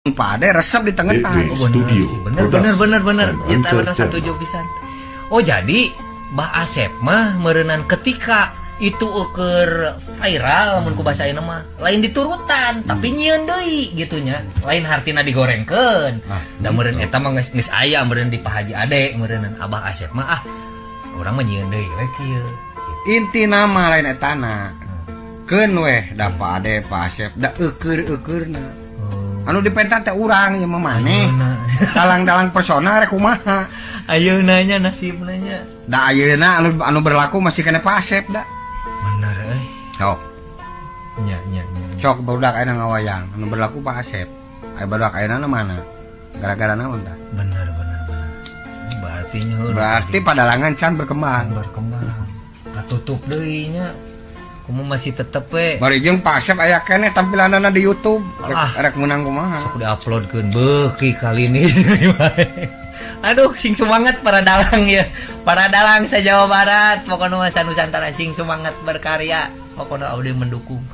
Pade resep di tengah-tengah. Bener. Kita bener setuju pisan. Oh jadi Mbah Asep mah meureunan ketika itu ukur viral mun ku basa ayeuna mah lain diturutan tapi nyieun deui gitu nya. Lain hartina digorengkeun. Da meureun eta mah geus aya meureun di Pak Haji Ade meureunan Abah Asep mah urang mah nyieun deui we kieu. Inti nama lain etana. Keun weh da Pak Ade Pak Asep da eukeurna. Anu dipentan teh urang ieu mah maneh. Dalang-dalang persona rek kumaha. Ayeuna nya nasibna nya. Da ayeuna anu berlaku masih kena Pak Asep da. Bener euy. Sok. Nya. Sok barudak ayeuna ngawayang anu berlaku Pak Asep. Aya barudak ayeuna mana? Gara-gara naon tah? Bener. Berarti nya Berarti padalangan can berkembang. Katutup deui nya. Kumu masih tetep we. Bari jeung Pak Asep aya keneh tampilanana di YouTube. Rek meunang kumaha. Sok di-uploadkeun beuki kali ini. Aduh, sing semangat para dalang ya. Para dalang se Jawa Barat, pokoknya masa Nusantara sing semangat berkarya. Pokoknya abdi mendukung.